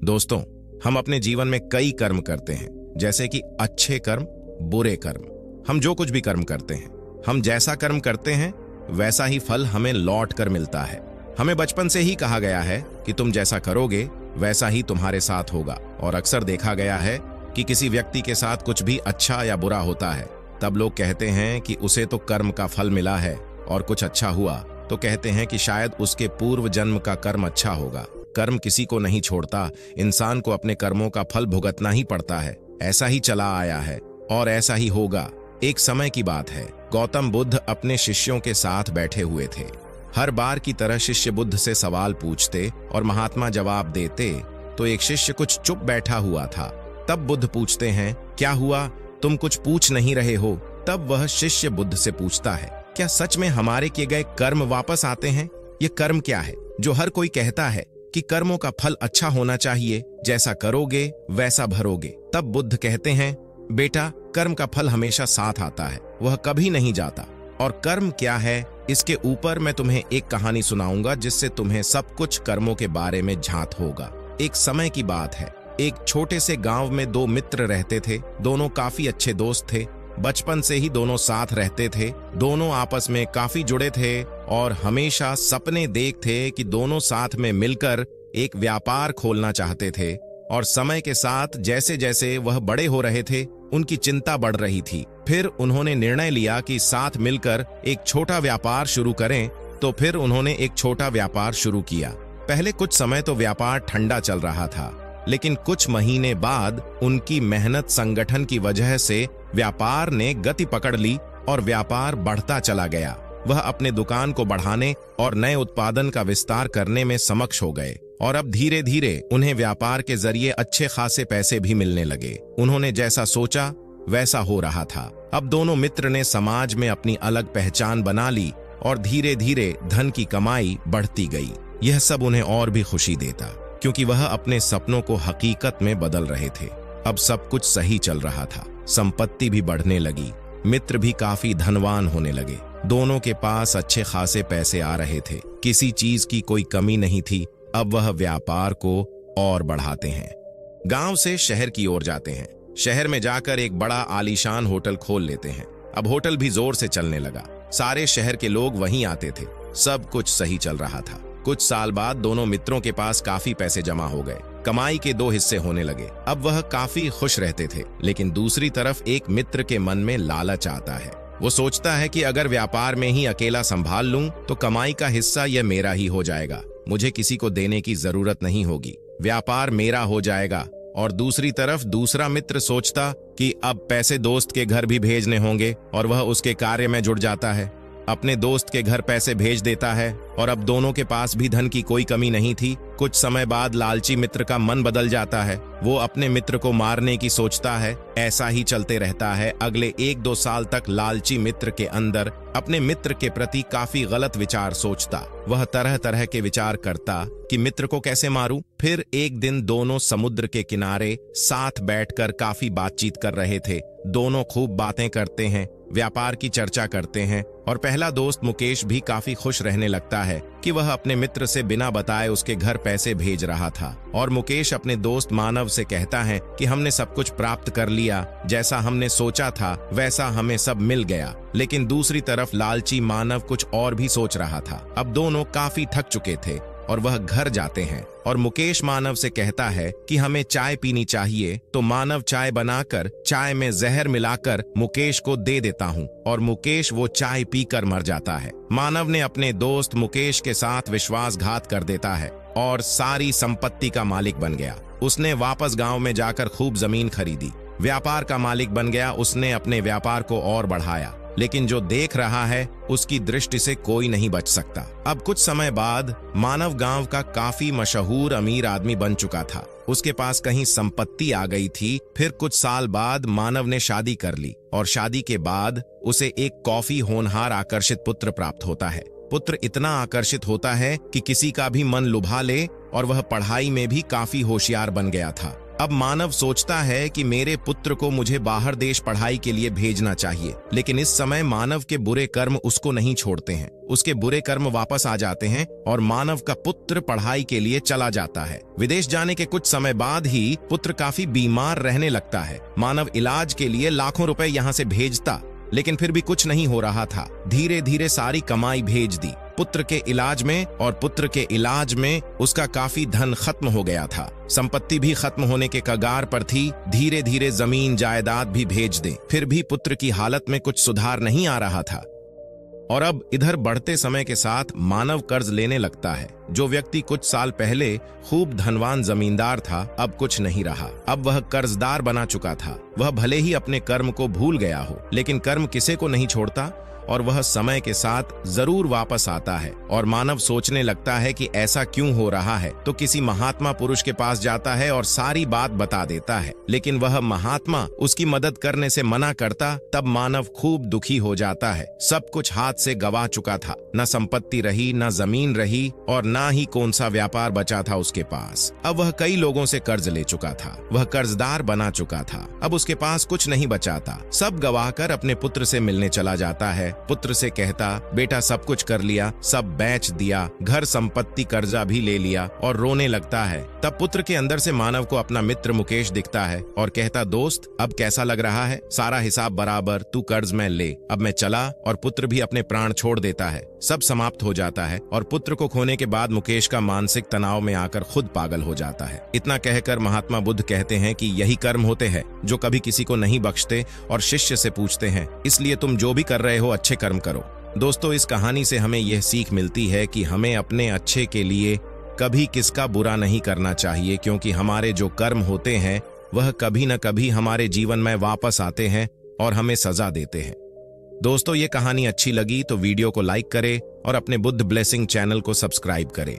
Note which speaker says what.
Speaker 1: दोस्तों, हम अपने जीवन में कई कर्म करते हैं, जैसे कि अच्छे कर्म, बुरे कर्म। हम जो कुछ भी कर्म करते हैं, हम जैसा कर्म करते हैं वैसा ही फल हमें लौट कर मिलता है। हमें बचपन से ही कहा गया है कि तुम जैसा करोगे वैसा ही तुम्हारे साथ होगा। और अक्सर देखा गया है कि किसी व्यक्ति के साथ कुछ भी अच्छा या बुरा होता है, तब लोग कहते हैं कि उसे तो कर्म का फल मिला है, और कुछ अच्छा हुआ तो कहते हैं कि शायद उसके पूर्व जन्म का कर्म अच्छा होगा। कर्म किसी को नहीं छोड़ता, इंसान को अपने कर्मों का फल भुगतना ही पड़ता है। ऐसा ही चला आया है और ऐसा ही होगा। एक समय की बात है, गौतम बुद्ध अपने शिष्यों के साथ बैठे हुए थे। हर बार की तरह शिष्य बुद्ध से सवाल पूछते और महात्मा जवाब देते, तो एक शिष्य कुछ चुप बैठा हुआ था। तब बुद्ध पूछते हैं, क्या हुआ, तुम कुछ पूछ नहीं रहे हो? तब वह शिष्य बुद्ध से पूछता है, क्या सच में हमारे किए गए कर्म वापस आते हैं? ये कर्म क्या है जो हर कोई कहता है कि कर्मों का फल अच्छा होना चाहिए, जैसा करोगे वैसा भरोगे? तब बुद्ध कहते हैं, बेटा, कर्म का फल हमेशा साथ आता है, वह कभी नहीं जाता। और कर्म क्या है, इसके ऊपर मैं तुम्हें एक कहानी सुनाऊंगा जिससे तुम्हें सब कुछ कर्मों के बारे में झांत होगा। एक समय की बात है, एक छोटे से गांव में दो मित्र रहते थे। दोनों काफी अच्छे दोस्त थे, बचपन से ही दोनों साथ रहते थे। दोनों आपस में काफी जुड़े थे और हमेशा सपने देखते कि दोनों साथ में मिलकर एक व्यापार खोलना चाहते थे। और समय के साथ जैसे जैसे वह बड़े हो रहे थे, उनकी चिंता बढ़ रही थी। फिर उन्होंने निर्णय लिया कि साथ मिलकर एक छोटा व्यापार शुरू करें। तो फिर उन्होंने एक छोटा व्यापार शुरू किया। पहले कुछ समय तो व्यापार ठंडा चल रहा था, लेकिन कुछ महीने बाद उनकी मेहनत संगठन की वजह से व्यापार ने गति पकड़ ली और व्यापार बढ़ता चला गया। वह अपने दुकान को बढ़ाने और नए उत्पादन का विस्तार करने में सक्षम हो गए और अब धीरे धीरे उन्हें व्यापार के जरिए अच्छे खासे पैसे भी मिलने लगे। उन्होंने जैसा सोचा वैसा हो रहा था। अब दोनों मित्र ने समाज में अपनी अलग पहचान बना ली और धीरे धीरे धन की कमाई बढ़ती गई। यह सब उन्हें और भी खुशी देता, क्योंकि वह अपने सपनों को हकीकत में बदल रहे थे। अब सब कुछ सही चल रहा था, संपत्ति भी बढ़ने लगी, मित्र भी काफी धनवान होने लगे। दोनों के पास अच्छे खासे पैसे आ रहे थे, किसी चीज की कोई कमी नहीं थी। अब वह व्यापार को और बढ़ाते हैं। गांव से शहर की ओर जाते हैं। शहर में जाकर एक बड़ा आलीशान होटल खोल लेते हैं। अब होटल भी जोर से चलने लगा, सारे शहर के लोग वहीं आते थे। सब कुछ सही चल रहा था। कुछ साल बाद दोनों मित्रों के पास काफी पैसे जमा हो गए। कमाई के दो हिस्से होने लगे। अब वह काफी खुश रहते थे, लेकिन दूसरी तरफ एक मित्र के मन में लालच आता है। वो सोचता है कि अगर व्यापार में ही अकेला संभाल लूं तो कमाई का हिस्सा यह मेरा ही हो जाएगा, मुझे किसी को देने की जरूरत नहीं होगी, व्यापार मेरा हो जाएगा। और दूसरी तरफ दूसरा मित्र सोचता कि अब पैसे दोस्त के घर भी भेजने होंगे और वह उसके कार्य में जुड़ जाता है। अपने दोस्त के घर पैसे भेज देता है और अब दोनों के पास भी धन की कोई कमी नहीं थी। कुछ समय बाद लालची मित्र का मन बदल जाता है, वो अपने मित्र को मारने की सोचता है। ऐसा ही चलते रहता है। अगले 1-2 साल तक लालची मित्र के अंदर अपने मित्र के प्रति काफी गलत विचार सोचता। वह तरह तरह के विचार करता कि मित्र को कैसे मारूं। फिर एक दिन दोनों समुद्र के किनारे साथ बैठकर काफी बातचीत कर रहे थे। दोनों खूब बातें करते हैं, व्यापार की चर्चा करते हैं और पहला दोस्त मुकेश भी काफी खुश रहने लगता है कि वह अपने मित्र से बिना बताए उसके घर पैसे भेज रहा था। और मुकेश अपने दोस्त मानव से कहता है कि हमने सब कुछ प्राप्त कर लिया, जैसा हमने सोचा था वैसा हमें सब मिल गया। लेकिन दूसरी तरफ लालची मानव कुछ और भी सोच रहा था। अब दोनों काफी थक चुके थे और वह घर जाते हैं और मुकेश मानव से कहता है कि हमें चाय पीनी चाहिए। तो मानव चाय बनाकर चाय में जहर मिलाकर मुकेश को दे देता हूँ और मुकेश वो चाय पीकर मर जाता है। मानव ने अपने दोस्त मुकेश के साथ विश्वासघात कर देता है और सारी संपत्ति का मालिक बन गया। उसने वापस गांव में जाकर खूब जमीन खरीदी, व्यापार का मालिक बन गया। उसने अपने व्यापार को और बढ़ाया, लेकिन जो देख रहा है उसकी दृष्टि से कोई नहीं बच सकता। अब कुछ समय बाद मानव गांव का काफी मशहूर अमीर आदमी बन चुका था। उसके पास कहीं संपत्ति आ गई थी। फिर कुछ साल बाद मानव ने शादी कर ली और शादी के बाद उसे एक काफी होनहार आकर्षित पुत्र प्राप्त होता है। पुत्र इतना आकर्षित होता है कि किसी का भी मन लुभा ले और वह पढ़ाई में भी काफी होशियार बन गया था। अब मानव सोचता है कि मेरे पुत्र को मुझे बाहर देश पढ़ाई के लिए भेजना चाहिए, लेकिन इस समय मानव के बुरे कर्म उसको नहीं छोड़ते हैं। उसके बुरे कर्म वापस आ जाते हैं और मानव का पुत्र पढ़ाई के लिए चला जाता है। विदेश जाने के कुछ समय बाद ही पुत्र काफी बीमार रहने लगता है। मानव इलाज के लिए लाखों रुपए यहाँ से भेजता, लेकिन फिर भी कुछ नहीं हो रहा था। धीरे धीरे सारी कमाई भेज दी पुत्र के इलाज में, और पुत्र के इलाज में उसका काफी धन खत्म हो गया था। संपत्ति भी खत्म होने के कगार पर थी। धीरे धीरे जमीन जायदाद भी भेज दे, फिर भी पुत्र की हालत में कुछ सुधार नहीं आ रहा था। और अब इधर बढ़ते समय के साथ मानव कर्ज लेने लगता है। जो व्यक्ति कुछ साल पहले खूब धनवान जमींदार था, अब कुछ नहीं रहा। अब वह कर्जदार बना चुका था। वह भले ही अपने कर्म को भूल गया हो, लेकिन कर्म किसे को नहीं छोड़ता और वह समय के साथ जरूर वापस आता है। और मानव सोचने लगता है कि ऐसा क्यों हो रहा है, तो किसी महात्मा पुरुष के पास जाता है और सारी बात बता देता है। लेकिन वह महात्मा उसकी मदद करने से मना करता। तब मानव खूब दुखी हो जाता है। सब कुछ हाथ से गवा चुका था। न संपत्ति रही, न जमीन रही, और न ही कौन सा व्यापार बचा था उसके पास। अब वह कई लोगों से कर्ज ले चुका था। वह कर्जदार बना चुका था। अब उसके पास कुछ नहीं बचा था। सब गवाकर अपने पुत्र से मिलने चला जाता है। पुत्र से कहता, बेटा सब कुछ कर लिया, सब बेच दिया, घर संपत्ति कर्जा भी ले लिया, और रोने लगता है। तब पुत्र के अंदर से मानव को अपना मित्र मुकेश दिखता है और कहता, दोस्त अब कैसा लग रहा है? सारा हिसाब बराबर, तू कर्ज में ले। अब मैं चला। और पुत्र भी अपने प्राण छोड़ देता है। सब समाप्त हो जाता है और पुत्र को खोने के बाद मुकेश का मानसिक तनाव में आकर खुद पागल हो जाता है। इतना कहकर महात्मा बुद्ध कहते हैं कि यही कर्म होते हैं जो कभी किसी को नहीं बख्शते और शिष्य से पूछते हैं, इसलिए तुम जो भी कर रहे हो अच्छे कर्म करो। दोस्तों, इस कहानी से हमें यह सीख मिलती है कि हमें अपने अच्छे के लिए कभी किसका बुरा नहीं करना चाहिए, क्योंकि हमारे जो कर्म होते हैं वह कभी न कभी हमारे जीवन में वापस आते हैं और हमें सजा देते हैं। दोस्तों, ये कहानी अच्छी लगी तो वीडियो को लाइक करें और अपने बुद्ध ब्लेसिंग चैनल को सब्सक्राइब करें।